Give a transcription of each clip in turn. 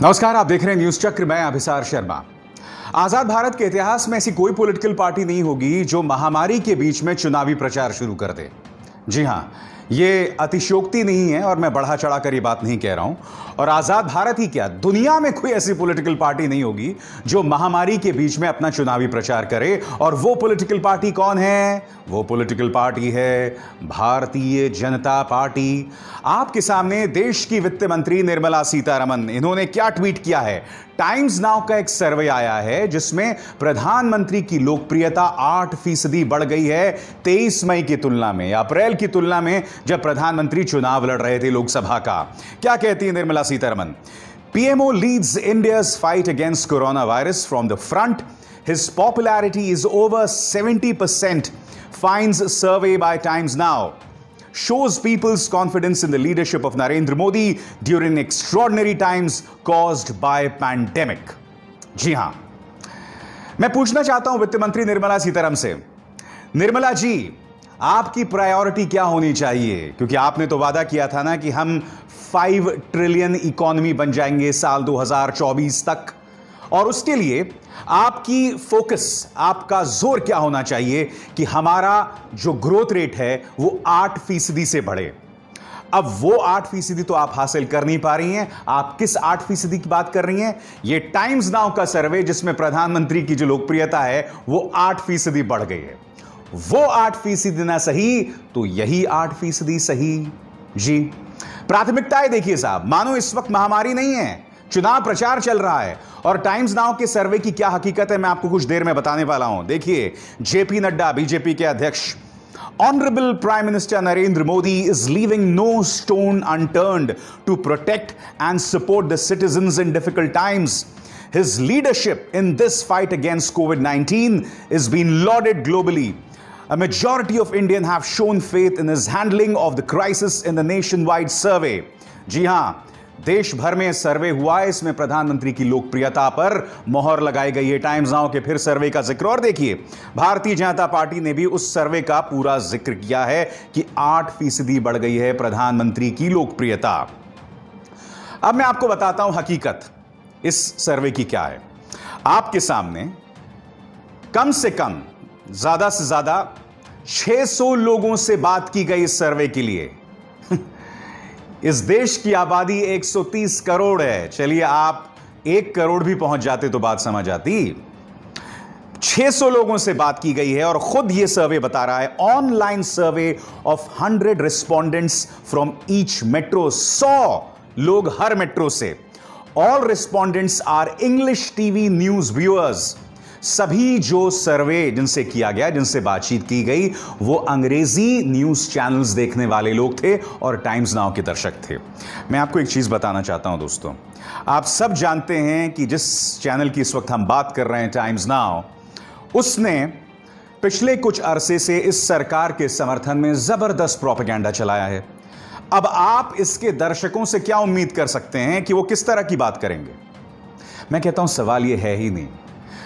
नमस्कार, आप देख रहे हैं न्यूज चक्र। मैं अभिसार शर्मा। आजाद भारत के इतिहास में ऐसी कोई पॉलिटिकल पार्टी नहीं होगी जो महामारी के बीच में चुनावी प्रचार शुरू कर दे। जी हां, ये अतिशयोक्ति नहीं है और मैं बढ़ा चढ़ा कर ये बात नहीं कह रहा हूं। और आजाद भारत ही क्या, दुनिया में कोई ऐसी पॉलिटिकल पार्टी नहीं होगी जो महामारी के बीच में अपना चुनावी प्रचार करे। और वो पॉलिटिकल पार्टी कौन है? वो पॉलिटिकल पार्टी है भारतीय जनता पार्टी। आपके सामने देश की वित्त मंत्री निर्मला सीतारमण, इन्होंने क्या ट्वीट किया है। टाइम्स नाउ का एक सर्वे आया है जिसमें प्रधानमंत्री की लोकप्रियता 8% बढ़ गई है 23 मई की तुलना में, अप्रैल की तुलना में, जब प्रधानमंत्री चुनाव लड़ रहे थे लोकसभा का। क्या कहती है Nirmala Sitharaman? PMO leads India's fight against coronavirus from the front. His popularity is over 70%, finds survey by Times Now. Shows people's confidence in the leadership of Narendra Modi during extraordinary times caused by pandemic. जी हां, मैं पूछना चाहता हूं वित्त मंत्री निर्मला सीतारमण से, निर्मला जी, आपकी priority क्या होनी चाहिए? क्योंकि आपने तो वादा किया था ना कि हम 5 ट्रिलियन इकोनॉमी बन जाएंगे साल 2024 तक, और उसके लिए आपकी फोकस, आपका जोर क्या होना चाहिए कि हमारा जो ग्रोथ रेट है वो 8% से बढ़े। अब वो 8% तो आप हासिल कर नहीं पा रही हैं। आप किस 8% की बात कर रही हैं? ये टाइम्स नाउ का सर्वे जिसमें प्रधानमंत्री की जो लोकप्रियता है वो 8% बढ़ गई है। वो 8% ना सही तो यही 8% सही। जी, प्राथमिकताएं देखिए साहब, मानो इस वक्त महामारी नहीं है, चुनाव प्रचार चल रहा है। और टाइम्स नाउ के सर्वे की क्या हकीकत है मैं आपको कुछ देर में बताने वाला हूं। देखिए, जेपी नड्डा, बीजेपी के अध्यक्ष, Honorable Prime Minister Narendra Modi is leaving no stone unturned to protect and support the citizens in difficult times. His leadership in this fight against COVID-19 is being lauded globally. A majority of Indians have shown faith in his handling of the crisis in the nationwide survey. जी हां, देश भर में सर्वे हुआ है, इसमें प्रधानमंत्री की लोकप्रियता पर मोहर लगाई गई है। टाइम्स नाउ के फिर सर्वे का जिक्र, और देखिए भारतीय जनता पार्टी ने भी उस सर्वे का पूरा जिक्र किया है कि 8% बढ़ गई है प्रधानमंत्री की लोकप्रियता। अब मैं आपको बताता हूं हकीकत इस सर्वे की क्या है। आपके सामने कम से कम, ज्यादा से ज्यादा 600 लोगों से बात की गई इस सर्वे के लिए। इस देश की आबादी 130 करोड़ है। चलिए, आप 1 करोड़ भी पहुंच जाते तो बात समझ आती। 600 लोगों से बात की गई है और खुद यह सर्वे बता रहा है, online survey of 100 respondents from each metro, 100 लोग हर मेट्रो से। All respondents are English TV news viewers. सभी जो सर्वे जिनसे किया गया, जिनसे बातचीत की गई, वो अंग्रेजी न्यूज चैनल्स देखने वाले लोग थे और टाइम्स नाउ के दर्शक थे। मैं आपको एक चीज बताना चाहता हूं दोस्तों, आप सब जानते हैं कि जिस चैनल की इस वक्त हम बात कर रहे हैं, टाइम्स नाउ, उसने पिछले कुछ अरसे से इस सरकार के समर्थन में जबरदस्त प्रोपेगेंडा चलाया है। अब आप इसके दर्शकों से क्या उम्मीद कर सकते हैं कि वो किस तरह की बात करेंगे? मैं कहता हूं सवाल यह है ही नहीं।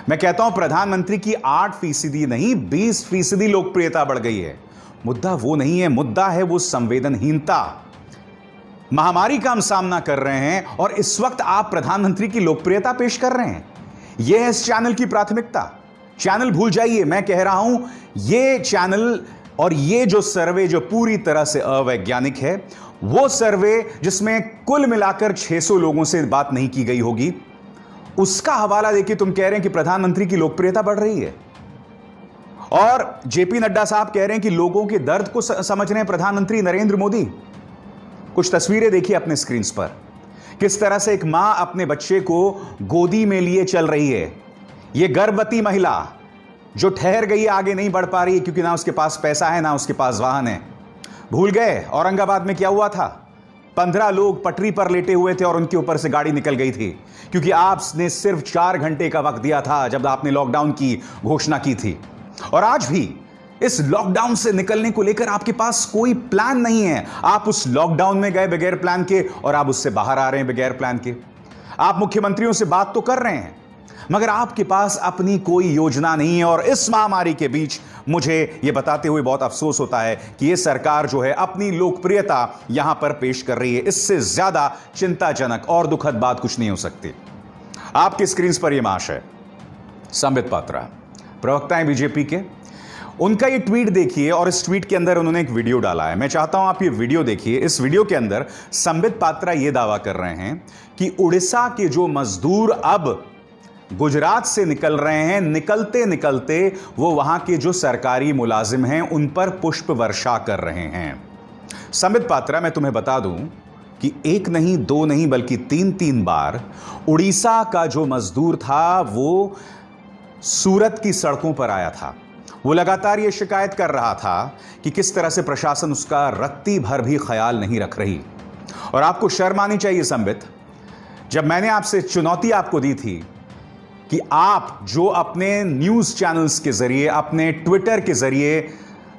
मैं कहता हूं प्रधानमंत्री की 8% नहीं 20% लोकप्रियता बढ़ गई है। मुद्दा वो नहीं है, मुद्दा है वो संवेदनहीनता। महामारी का हम सामना कर रहे हैं और इस वक्त आप प्रधानमंत्री की लोकप्रियता पेश कर रहे हैं। यह है इस चैनल की प्राथमिकता। चैनल भूल जाइए, मैं कह रहा हूं यह चैनल और यह जो सर्वे जो पूरी तरह से अवैज्ञानिक है, वो सर्वे जिसमें कुल मिलाकर 600 लोगों से बात नहीं की गई होगी, उसका हवाला देके तुम कह रहे हैं कि प्रधानमंत्री की लोकप्रियता बढ़ रही है। और जेपी नड्डा साहब कह रहे हैं कि लोगों के दर्द को समझ रहे हैं प्रधानमंत्री नरेंद्र मोदी। कुछ तस्वीरें देखिए अपने स्क्रीन पर, किस तरह से एक मां अपने बच्चे को गोदी में लिए चल रही है। यह गर्भवती महिला जो ठहर गई, आगे नहीं बढ़ पा रही है क्योंकि ना उसके पास पैसा है, ना उसके पास वाहन है। भूल गए औरंगाबाद में क्या हुआ था? 15 लोग पटरी पर लेटे हुए थे और उनके ऊपर से गाड़ी निकल गई थी, क्योंकि आपने सिर्फ 4 घंटे का वक्त दिया था जब आपने लॉकडाउन की घोषणा की थी। और आज भी इस लॉकडाउन से निकलने को लेकर आपके पास कोई प्लान नहीं है। आप उस लॉकडाउन में गए बगैर प्लान के और आप उससे बाहर आ रहे हैं बगैर प्लान के। आप मुख्यमंत्रियों से बात तो कर रहे हैं, मगर आपके पास अपनी कोई योजना नहीं है। और इस महामारी के बीच मुझे यह बताते हुए बहुत अफसोस होता है कि यह सरकार जो है अपनी लोकप्रियता यहां पर पेश कर रही है। इससे ज्यादा चिंताजनक और दुखद बात कुछ नहीं हो सकती। आपकी स्क्रीन पर यह महाशय संबित पात्रा, प्रवक्ता हैं बीजेपी के, उनका ये ट्वीट देखिए और इस ट्वीट के अंदर उन्होंने एक वीडियो डाला है। मैं चाहता हूं आप ये वीडियो देखिए। इस वीडियो के अंदर संबित पात्रा ये दावा कर रहे हैं कि उड़ीसा के जो मजदूर अब गुजरात से निकल रहे हैं, निकलते निकलते वो वहां के जो सरकारी मुलाजिम हैं उन पर पुष्प वर्षा कर रहे हैं। संबित पात्रा, मैं तुम्हें बता दूं कि एक नहीं, दो नहीं, बल्कि तीन बार उड़ीसा का जो मजदूर था वो सूरत की सड़कों पर आया था। वो लगातार ये शिकायत कर रहा था कि किस तरह से प्रशासन उसका रत्ती भर भी ख्याल नहीं रख रही। और आपको शर्म आनी चाहिए संबित, जब मैंने आपसे चुनौती आपको दी थी कि आप जो अपने न्यूज चैनल्स के जरिए, अपने ट्विटर के जरिए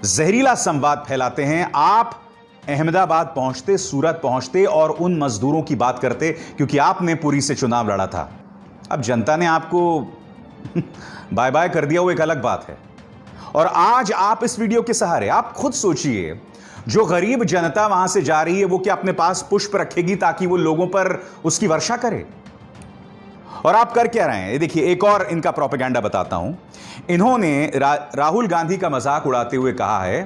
जहरीला संवाद फैलाते हैं, आप अहमदाबाद पहुंचते, सूरत पहुंचते और उन मजदूरों की बात करते, क्योंकि आपने पुरी से चुनाव लड़ा था। अब जनता ने आपको बाय बाय कर दिया, वो एक अलग बात है। और आज आप इस वीडियो के सहारे, आप खुद सोचिए, जो गरीब जनता वहां से जा रही है वो क्या अपने पास पुष्प रखेगी ताकि वो लोगों पर उसकी वर्षा करे? और आप कर क्या रहे हैं? ये देखिए, एक और इनका प्रोपेगेंडा बताता हूं। इन्होंने राहुल गांधी का मजाक उड़ाते हुए कहा है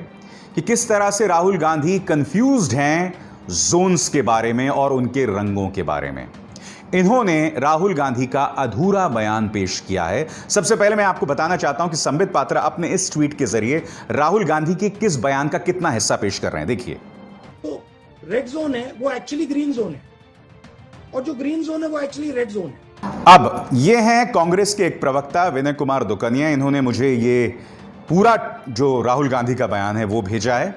कि किस तरह से राहुल गांधी कंफ्यूज्ड हैं जोन्स के बारे में और उनके रंगों के बारे में। इन्होंने राहुल गांधी का अधूरा बयान पेश किया है। सबसे पहले मैं आपको बताना चाहता हूं कि संबित पात्रा अपने इस ट्वीट के जरिए राहुल गांधी के किस बयान का कितना हिस्सा पेश कर रहे हैं, देखिए। तो रेड जोन है वो एक्चुअली ग्रीन जोन है, और जो ग्रीन जोन है वो एक्चुअली रेड जोन है। अब ये हैं कांग्रेस के एक प्रवक्ता विनय कुमार दुकनिया। इन्होंने मुझे ये पूरा जो राहुल गांधी का बयान है वो भेजा है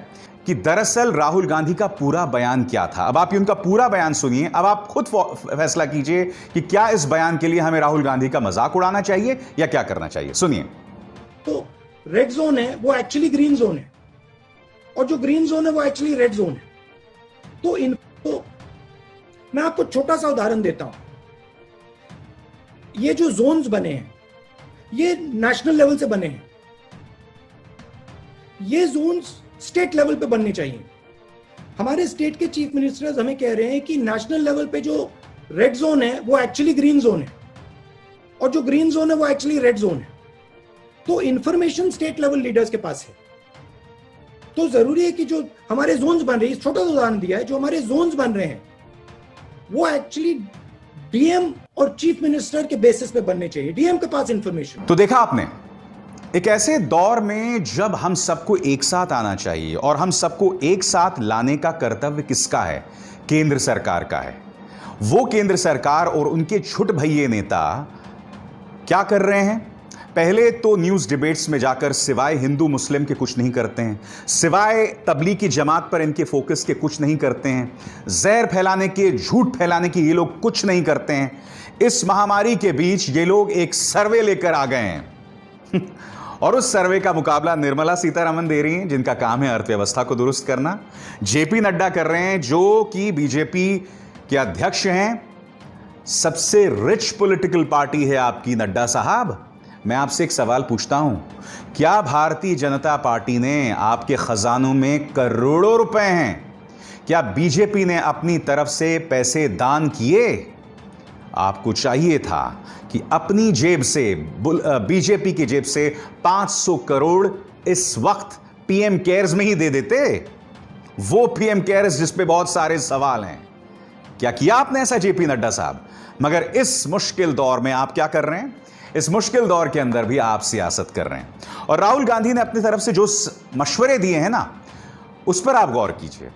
कि दरअसल राहुल गांधी का पूरा बयान क्या था। अब आप उनका पूरा बयान सुनिए, अब आप खुद फैसला कीजिए कि क्या इस बयान के लिए हमें राहुल गांधी का मजाक उड़ाना चाहिए या क्या करना चाहिए। सुनिए। तो रेड जोन है वो एक्चुअली ग्रीन जोन है, और जो ग्रीन जोन है वो एक्चुअली रेड जोन है। तो मैं आपको छोटा सा उदाहरण देता हूं। ये जो जोन्स बने हैं ये नेशनल लेवल से बने हैं, ये जोन्स स्टेट लेवल पे बनने चाहिए। हमारे स्टेट के चीफ मिनिस्टर्स हमें कह रहे हैं कि नेशनल लेवल पे जो रेड जोन है वो एक्चुअली ग्रीन जोन है, और जो ग्रीन जोन है वो एक्चुअली रेड जोन है। तो इंफॉर्मेशन स्टेट लेवल लीडर्स के पास है। तो जरूरी है कि जो हमारे जोन्स बन रहे हैं, छोटा सा उदाहरण दिया है, जो हमारे जोन्स बन रहे हैं वो एक्चुअली डीएम और चीफ मिनिस्टर के बेसिस पे बनने चाहिए। डीएम के पास इंफॉर्मेशन। तो देखा आपने, एक ऐसे दौर में जब हम सबको एक साथ आना चाहिए और हम सबको एक साथ लाने का कर्तव्य किसका है? केंद्र सरकार का है। वो केंद्र सरकार और उनके छुट भैये नेता क्या कर रहे हैं? पहले तो न्यूज डिबेट्स में जाकर सिवाय हिंदू मुस्लिम के कुछ नहीं करते हैं, सिवाय तबलीगी जमात पर इनके फोकस के कुछ नहीं करते हैं, जहर फैलाने के, झूठ फैलाने के ये लोग कुछ नहीं करते हैं। इस महामारी के बीच ये लोग एक सर्वे लेकर आ गए हैं और उस सर्वे का मुकाबला निर्मला सीतारमण दे रही हैं, जिनका काम है अर्थव्यवस्था को दुरुस्त करना। जेपी नड्डा कर रहे हैं, जो कि बीजेपी के अध्यक्ष हैं। सबसे रिच पॉलिटिकल पार्टी है आपकी नड्डा साहब। मैं आपसे एक सवाल पूछता हूं, क्या भारतीय जनता पार्टी ने आपके खजानों में करोड़ों रुपए हैं? क्या बीजेपी ने अपनी तरफ से पैसे दान किए? आपको चाहिए था कि अपनी जेब से, बीजेपी की जेब से 500 करोड़ इस वक्त पीएम केयर्स में ही दे देते। वो पीएम केयर्स जिस पे बहुत सारे सवाल हैं। क्या किया आपने ऐसा जेपी नड्डा साहब? मगर इस मुश्किल दौर में आप क्या कर रहे हैं? इस मुश्किल दौर के अंदर भी आप सियासत कर रहे हैं। और राहुल गांधी ने अपनी तरफ से जो मशवरे दिए हैं ना, उस पर आप गौर कीजिए।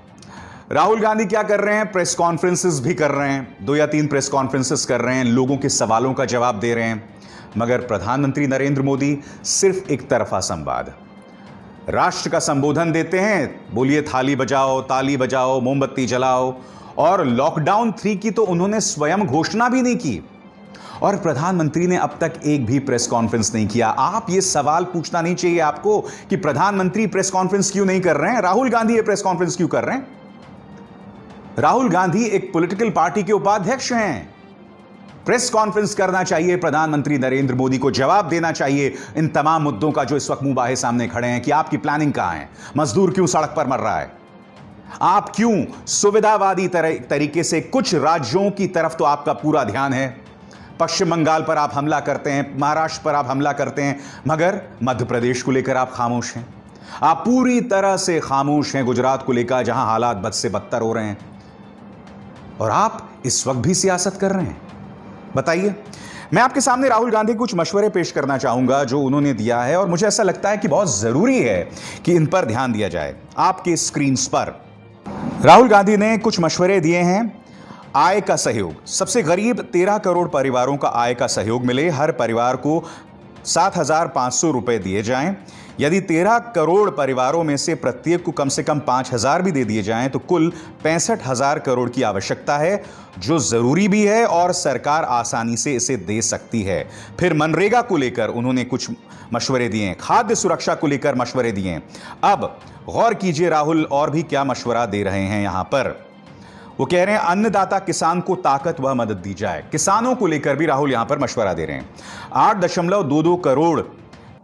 राहुल गांधी क्या कर रहे हैं? प्रेस कॉन्फ्रेंसेस भी कर रहे हैं, 2 या 3 प्रेस कॉन्फ्रेंसेस कर रहे हैं, लोगों के सवालों का जवाब दे रहे हैं। मगर प्रधानमंत्री नरेंद्र मोदी सिर्फ एक तरफा संवाद, राष्ट्र का संबोधन देते हैं, बोलिए थाली बजाओ, ताली बजाओ, मोमबत्ती जलाओ। और लॉकडाउन 3 की तो उन्होंने स्वयं घोषणा भी नहीं की, और प्रधानमंत्री ने अब तक एक भी प्रेस कॉन्फ्रेंस नहीं किया। आप ये सवाल पूछना नहीं चाहिए आपको कि प्रधानमंत्री प्रेस कॉन्फ्रेंस क्यों नहीं कर रहे हैं, राहुल गांधी ये प्रेस कॉन्फ्रेंस क्यों कर रहे हैं? राहुल गांधी एक पॉलिटिकल पार्टी के उपाध्यक्ष हैं। प्रेस कॉन्फ्रेंस करना चाहिए, प्रधानमंत्री नरेंद्र मोदी को जवाब देना चाहिए इन तमाम मुद्दों का जो इस वक्त मुंह बाहे सामने खड़े हैं कि आपकी प्लानिंग कहां है, मजदूर क्यों सड़क पर मर रहा है, आप क्यों सुविधावादी तरीके से कुछ राज्यों की तरफ तो आपका पूरा ध्यान है, पश्चिम बंगाल पर आप हमला करते हैं, महाराष्ट्र पर आप हमला करते हैं, मगर मध्य प्रदेश को लेकर आप खामोश हैं, आप पूरी तरह से खामोश हैं गुजरात को लेकर जहां हालात बद से बदतर हो रहे हैं, और आप इस वक्त भी सियासत कर रहे हैं। बताइए, मैं आपके सामने राहुल गांधी कुछ मशवरे पेश करना चाहूंगा जो उन्होंने दिया है, और मुझे ऐसा लगता है कि बहुत जरूरी है कि इन पर ध्यान दिया जाए। आपके स्क्रीन पर राहुल गांधी ने कुछ मशवरे दिए हैं। आय का सहयोग, सबसे गरीब 13 करोड़ परिवारों का आय का सहयोग मिले, हर परिवार को 7,500 रुपए दिए जाएं। यदि 13 करोड़ परिवारों में से प्रत्येक को कम से कम 5,000 भी दे दिए जाएं तो कुल 65,000 करोड़ की आवश्यकता है, जो जरूरी भी है और सरकार आसानी से इसे दे सकती है। फिर मनरेगा को लेकर उन्होंने कुछ मशवरे दिए हैं, खाद्य सुरक्षा को लेकर मशवरे दिए हैं। अब गौर कीजिए राहुल और भी क्या मशवरा दे रहे हैं। यहां पर वो कह रहे हैं अन्नदाता किसान को ताकत व मदद दी जाए। किसानों को लेकर भी राहुल यहां पर मशवरा दे रहे हैं। 8.22 करोड़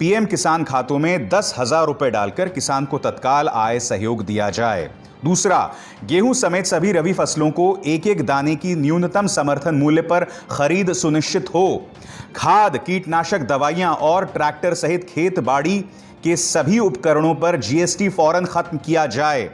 पीएम किसान खातों में 10,000 रुपए डालकर किसान को तत्काल आय सहयोग दिया जाए। दूसरा, गेहूं समेत सभी रबी फसलों को एक एक दाने की न्यूनतम समर्थन मूल्य पर खरीद सुनिश्चित हो। खाद, कीटनाशक दवाइयां और ट्रैक्टर सहित खेत बाड़ी के सभी उपकरणों पर जीएसटी फौरन खत्म किया जाए।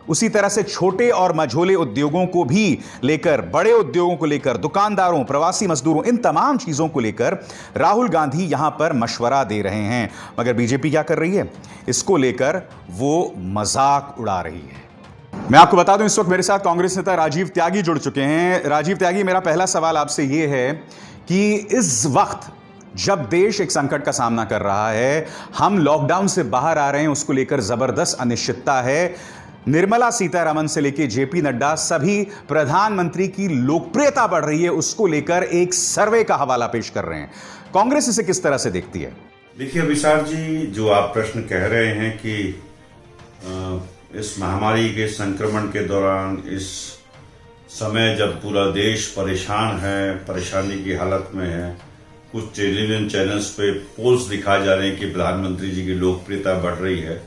उसी तरह से छोटे और मझोले उद्योगों को भी लेकर, बड़े उद्योगों को लेकर, दुकानदारों, प्रवासी मजदूरों, इन तमाम चीजों को लेकर राहुल गांधी यहां पर मशवरा दे रहे हैं। मगर बीजेपी क्या कर रही है? इसको लेकर वो मजाक उड़ा रही है। मैं आपको बता दूं, इस वक्त मेरे साथ कांग्रेस नेता राजीव त्यागी जुड़ चुके हैं। राजीव त्यागी, मेरा पहला सवाल आपसे यह है कि इस वक्त जब देश एक संकट का सामना कर रहा है, हम लॉकडाउन से बाहर आ रहे हैं, उसको लेकर जबरदस्त अनिश्चितता है। निर्मला सीतारमण से लेकर जेपी नड्डा, सभी प्रधानमंत्री की लोकप्रियता बढ़ रही है, उसको लेकर एक सर्वे का हवाला पेश कर रहे हैं। कांग्रेस इसे किस तरह से देखती है? देखिए विशाल जी, जो आप प्रश्न कह रहे हैं कि इस महामारी के संक्रमण के दौरान, इस समय जब पूरा देश परेशान है, परेशानी की हालत में है, कुछ टेलीविजन चैनल्स पे पोल्स दिखाए जा रहे हैं कि प्रधानमंत्री जी की लोकप्रियता बढ़ रही है,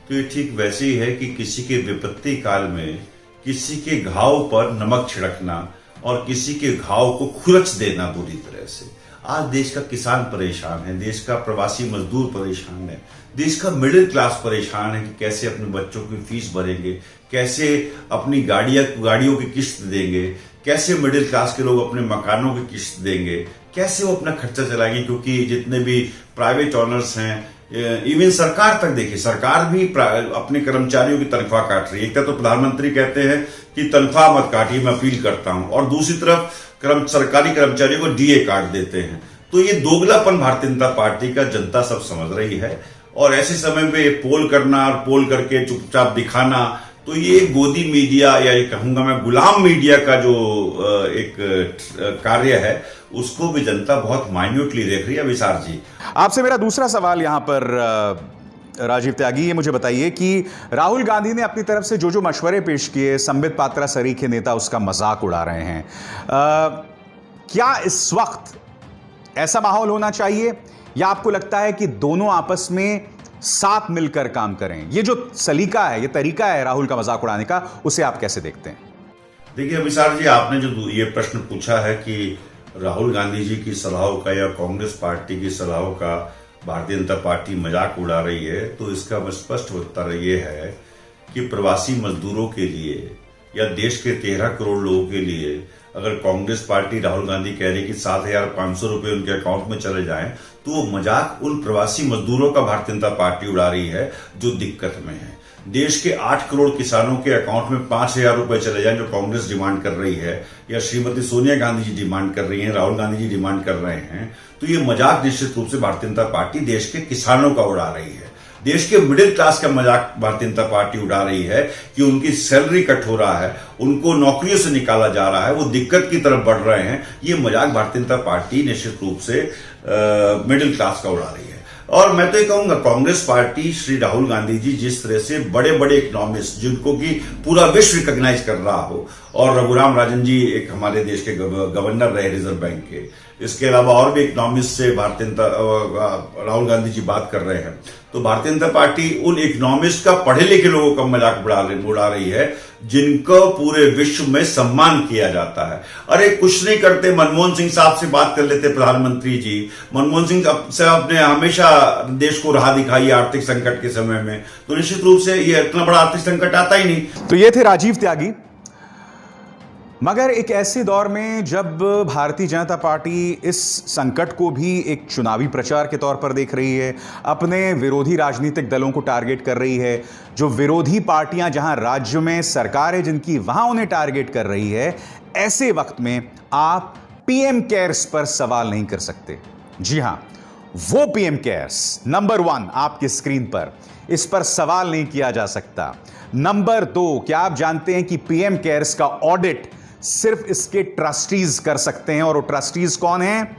तो ये ठीक वैसे ही है कि किसी के विपत्ति काल में किसी के घाव पर नमक छिड़कना और किसी के घाव को खुरच देना बुरी तरह से। आज देश का किसान परेशान है, देश का प्रवासी मजदूर परेशान है, देश का मिडिल क्लास परेशान है कि कैसे अपने बच्चों की फीस भरेंगे, कैसे अपनी गाड़ियों की किस्त देंगे, कैसे मिडिल क्लास के लोग अपने मकानों की किस्त देंगे, कैसे वो अपना खर्चा चलाएंगे। क्योंकि जितने भी प्राइवेट ऑनर्स हैं, इवन सरकार तक देखिए, सरकार भी अपने कर्मचारियों की तनख्वाह काट रही है। एक तो प्रधानमंत्री कहते हैं कि तनख्वाह मत काटिए, मैं अपील करता हूं, और दूसरी तरफ सरकारी कर्मचारियों को डीए काट देते हैं। तो ये दोगलापन भारतीय जनता पार्टी का जनता सब समझ रही है। और ऐसे समय में पोल करना और पोल करके चुपचाप दिखाना, तो ये गोदी मीडिया, या ये कहूंगा मैं गुलाम मीडिया का जो एक कार्य है, उसको भी जनता बहुत माइन्यूटली देख रही है। विशाल जी, आपसे मेरा दूसरा सवाल यहां पर राजीव त्यागी, ये मुझे बताइए कि राहुल गांधी ने अपनी तरफ से जो जो मशवरे पेश किए, संबित पात्रा सरीखे नेता उसका मजाक उड़ा रहे हैं। क्या इस वक्त ऐसा माहौल होना चाहिए, या आपको लगता है कि दोनों आपस में साथ मिलकर काम करें? ये जो सलीका है, ये तरीका है राहुल का मजाक उड़ाने का, उसे आप कैसे देखते हैं? देखिए विशाल जी, आपने जो ये प्रश्न पूछा है कि राहुल गांधी जी की सलाहों का या कांग्रेस पार्टी की सलाहों का भारतीय जनता पार्टी मजाक उड़ा रही है, तो इसका स्पष्ट उत्तर ये है कि प्रवासी मजदूरों के लिए या देश के 13 करोड़ लोगों के लिए अगर कांग्रेस पार्टी, राहुल गांधी कह रही कि 7,500 रुपए उनके अकाउंट में चले जाएं, तो वो मजाक उन प्रवासी मजदूरों का भारतीय जनता पार्टी उड़ा रही है जो दिक्कत में है। देश के 8 करोड़ किसानों के अकाउंट में 5,000 रुपए चले जाएं, जो कांग्रेस डिमांड कर रही है, या श्रीमती सोनिया गांधी जी डिमांड कर रही हैं, राहुल गांधी जी डिमांड कर रहे हैं, तो ये मजाक निश्चित रूप से भारतीय जनता पार्टी देश के किसानों का उड़ा रही है। देश के मिडिल क्लास का मजाक भारतीय जनता पार्टी उड़ा रही है कि उनकी सैलरी कट हो रहा है, उनको नौकरियों से निकाला जा रहा है, वो दिक्कत की तरफ बढ़ रहे हैं। ये मजाक भारतीय जनता पार्टी निश्चित रूप से मिडिल क्लास का उड़ा रही है। और मैं तो ये कहूंगा कांग्रेस पार्टी, श्री राहुल गांधी जी जिस तरह से बड़े बड़े इकोनॉमिस्ट जिनको कि पूरा विश्व रिकॉग्नाइज कर रहा हो, और रघुराम राजन जी एक हमारे देश के गवर्नर रहे रिजर्व बैंक के, इसके अलावा और भी इकोनॉमिस्ट से राहुल गांधी जी बात कर रहे हैं, तो भारतीय जनता पार्टी उन इकोनॉमिस्ट का, पढ़े लिखे लोगों का मजाक उड़ा रही है जिनको पूरे विश्व में सम्मान किया जाता है। अरे कुछ नहीं करते, मनमोहन सिंह साहब से बात कर लेते प्रधानमंत्री जी। मनमोहन सिंह साहब ने हमेशा देश को राह दिखाई आर्थिक संकट के समय में, तो निश्चित रूप से ये इतना बड़ा आर्थिक संकट आता ही नहीं। तो ये थे राजीव त्यागी। मगर एक ऐसे दौर में जब भारतीय जनता पार्टी इस संकट को भी एक चुनावी प्रचार के तौर पर देख रही है, अपने विरोधी राजनीतिक दलों को टारगेट कर रही है, जो विरोधी पार्टियां जहां राज्य में सरकार है जिनकी, वहां उन्हें टारगेट कर रही है, ऐसे वक्त में आप पीएम केयर्स पर सवाल नहीं कर सकते। जी हां, वो पीएम केयर्स नंबर 1 आपकी स्क्रीन पर, इस पर सवाल नहीं किया जा सकता। नंबर 2, क्या आप जानते हैं कि पीएम केयर्स का ऑडिट सिर्फ इसके ट्रस्टीज कर सकते हैं, और वो ट्रस्टीज कौन हैं?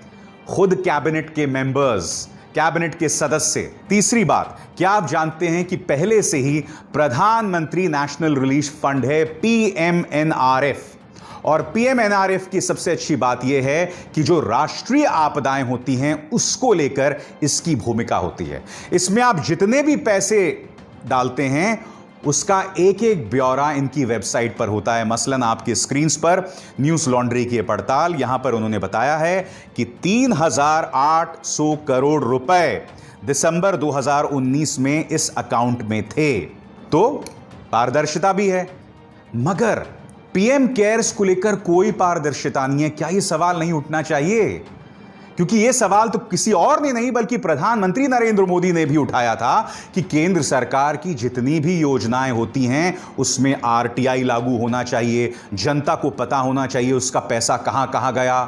खुद कैबिनेट के मेंबर्स, कैबिनेट के सदस्य। तीसरी बात, क्या आप जानते हैं कि पहले से ही प्रधानमंत्री नेशनल रिलीफ फंड है पीएमएनआरएफ, और पीएमएनआरएफ की सबसे अच्छी बात यह है कि जो राष्ट्रीय आपदाएं होती हैं उसको लेकर इसकी भूमिका होती है। इसमें आप जितने भी पैसे डालते हैं उसका एक एक ब्यौरा इनकी वेबसाइट पर होता है। मसलन आपकी स्क्रीन पर न्यूज लॉन्ड्री की पड़ताल, यहां पर उन्होंने बताया है कि 3,800 करोड़ रुपए दिसंबर 2019 में इस अकाउंट में थे। तो पारदर्शिता भी है, मगर पीएम केयर्स को लेकर कोई पारदर्शिता नहीं है। क्या यह सवाल नहीं उठना चाहिए? क्योंकि यह सवाल तो किसी और ने नहीं बल्कि प्रधानमंत्री नरेंद्र मोदी ने भी उठाया था कि केंद्र सरकार की जितनी भी योजनाएं होती हैं उसमें आरटीआई लागू होना चाहिए, जनता को पता होना चाहिए उसका पैसा कहां कहां गया।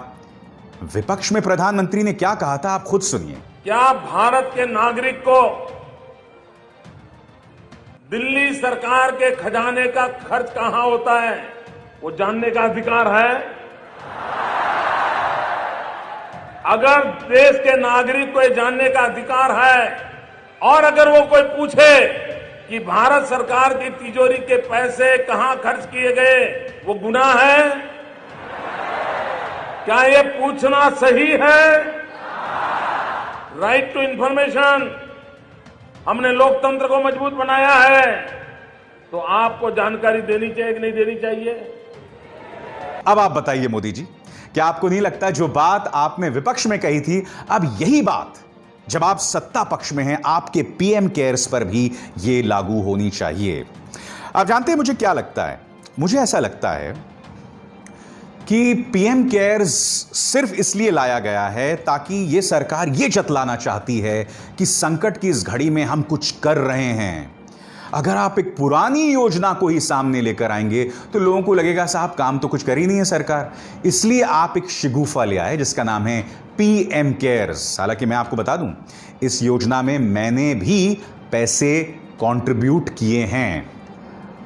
विपक्ष में प्रधानमंत्री ने क्या कहा था, आप खुद सुनिए। क्या भारत के नागरिक को दिल्ली सरकार के खजाने का खर्च कहां होता है वो जानने का अधिकार है? अगर देश के नागरिक को ये जानने का अधिकार है, और अगर वो कोई पूछे कि भारत सरकार की तिजोरी के पैसे कहां खर्च किए गए, वो गुनाह है? क्या ये पूछना सही है? राइट टू इंफॉर्मेशन, हमने लोकतंत्र को मजबूत बनाया है, तो आपको जानकारी देनी चाहिए कि नहीं देनी चाहिए? अब आप बताइए मोदी जी, क्या आपको नहीं लगता जो बात आपने विपक्ष में कही थी, अब यही बात जब आप सत्ता पक्ष में हैं आपके पीएम केयर्स पर भी यह लागू होनी चाहिए? आप जानते हैं मुझे क्या लगता है? मुझे ऐसा लगता है कि पीएम केयर्स सिर्फ इसलिए लाया गया है ताकि यह सरकार यह जतलाना चाहती है कि संकट की इस घड़ी में हम कुछ कर रहे हैं। अगर आप एक पुरानी योजना को ही सामने लेकर आएंगे तो लोगों को लगेगा साहब काम तो कुछ कर ही नहीं है सरकार, इसलिए आप एक शिगुफा ले आए जिसका नाम है पीएम केयर्स। हालांकि मैं आपको बता दूं, इस योजना में मैंने भी पैसे कंट्रीब्यूट किए हैं,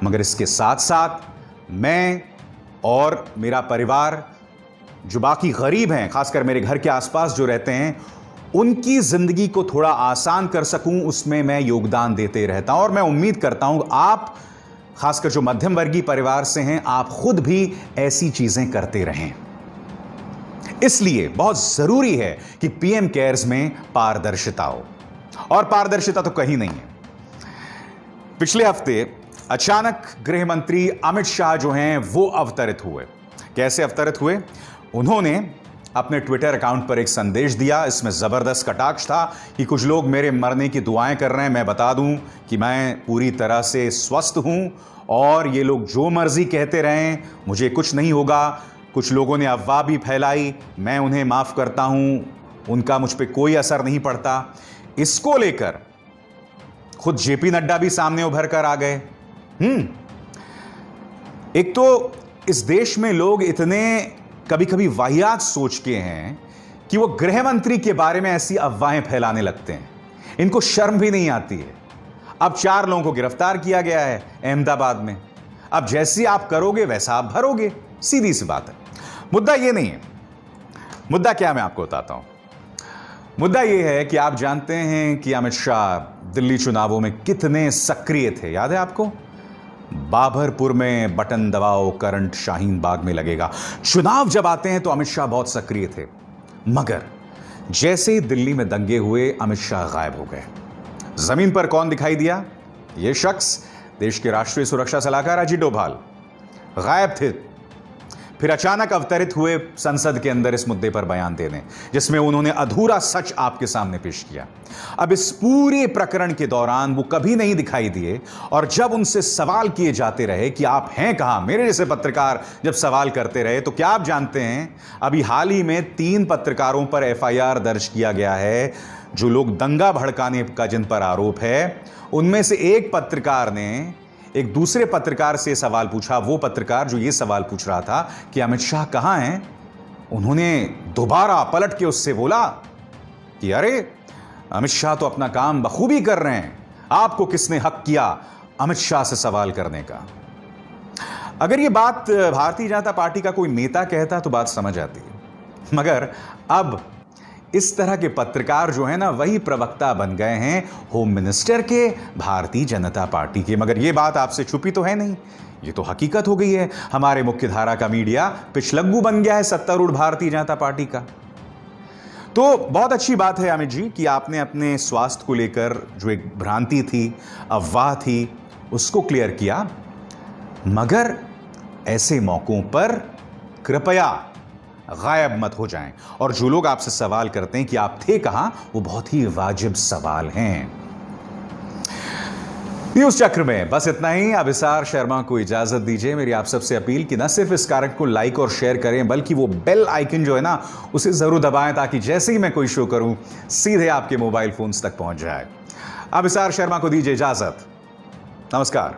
मगर इसके साथ साथ मैं और मेरा परिवार जो बाकी गरीब हैं, खासकर मेरे घर के आसपास जो रहते हैं, उनकी जिंदगी को थोड़ा आसान कर सकूं उसमें मैं योगदान देते रहता हूं। और मैं उम्मीद करता हूं आप, खासकर जो मध्यम वर्गीय परिवार से हैं, आप खुद भी ऐसी चीजें करते रहें। इसलिए बहुत जरूरी है कि पीएम केयर्स में पारदर्शिता हो, और पारदर्शिता तो कहीं नहीं है। पिछले हफ्ते अचानक गृह मंत्री अमित शाह जो हैं वो अवतरित हुए। कैसे अवतरित हुए? उन्होंने अपने ट्विटर अकाउंट पर एक संदेश दिया। इसमें जबरदस्त कटाक्ष था कि कुछ लोग मेरे मरने की दुआएं कर रहे हैं। मैं बता दूं कि मैं पूरी तरह से स्वस्थ हूं और ये लोग जो मर्जी कहते रहें, मुझे कुछ नहीं होगा। कुछ लोगों ने अफवाह भी फैलाई, मैं उन्हें माफ करता हूं, उनका मुझ पर कोई असर नहीं पड़ता। इसको लेकर खुद जेपी नड्डा भी सामने उभर कर आ गए। एक तो इस देश में लोग इतने कभी कभी वाहियात सोच के हैं कि वो गृह मंत्री के बारे में ऐसी अफवाहें फैलाने लगते हैं, इनको शर्म भी नहीं आती है। अब 4 लोगों को गिरफ्तार किया गया है अहमदाबाद में। अब जैसी आप करोगे वैसा आप भरोगे, सीधी सी बात है। मुद्दा ये नहीं है। मुद्दा क्या, मैं आपको बताता हूं। मुद्दा यह है कि आप जानते हैं कि अमित शाह दिल्ली चुनावों में कितने सक्रिय थे। याद है आपको? बाबरपुर में बटन दबाओ करंट शाहीन बाग में लगेगा। चुनाव जब आते हैं तो अमित शाह बहुत सक्रिय थे, मगर जैसे ही दिल्ली में दंगे हुए अमित शाह गायब हो गए। जमीन पर कौन दिखाई दिया? यह शख्स देश के राष्ट्रीय सुरक्षा सलाहकार अजीत डोभाल गायब थे। फिर अचानक अवतरित हुए संसद के अंदर इस मुद्दे पर बयान देने, जिसमें उन्होंने अधूरा सच आपके सामने पेश किया। अब इस पूरे प्रकरण के दौरान वो कभी नहीं दिखाई दिए, और जब उनसे सवाल किए जाते रहे कि आप हैं कहां, मेरे जैसे पत्रकार जब सवाल करते रहे, तो क्या आप जानते हैं अभी हाल ही में 3 पत्रकारों पर FIR दर्ज किया गया है, जो लोग दंगा भड़काने का जिन पर आरोप है। उनमें से एक पत्रकार ने एक दूसरे पत्रकार से सवाल पूछा। वो पत्रकार जो ये सवाल पूछ रहा था कि अमित शाह कहां हैं, उन्होंने दोबारा पलट के उससे बोला कि अरे अमित शाह तो अपना काम बखूबी कर रहे हैं, आपको किसने हक किया अमित शाह से सवाल करने का। अगर ये बात भारतीय जनता पार्टी का कोई नेता कहता तो बात समझ आती, मगर अब इस तरह के पत्रकार जो है ना, वही प्रवक्ता बन गए हैं होम मिनिस्टर के, भारतीय जनता पार्टी के। मगर यह बात आपसे छुपी तो है नहीं, ये तो हकीकत हो गई है। हमारे मुख्य धारा का मीडिया पिछलग्गू बन गया है सत्तारूढ़ भारतीय जनता पार्टी का। तो बहुत अच्छी बात है अमित जी कि आपने अपने स्वास्थ्य को लेकर जो एक भ्रांति थी, अफवाह थी, उसको क्लियर किया। मगर ऐसे मौकों पर कृपया गायब मत हो जाएं, और जो लोग आपसे सवाल करते हैं कि आप थे कहां, वो बहुत ही वाजिब सवाल हैं। न्यूज चक्र में बस इतना ही। अभिसार शर्मा को इजाजत दीजिए। मेरी आप सबसे अपील कि न सिर्फ इस कार्यक्रम को लाइक और शेयर करें, बल्कि वो बेल आइकन जो है ना, उसे जरूर दबाएं, ताकि जैसे ही मैं कोई शो करूं सीधे आपके मोबाइल फोन्स तक पहुंच जाए। अभिसार शर्मा को दीजिए इजाजत। नमस्कार।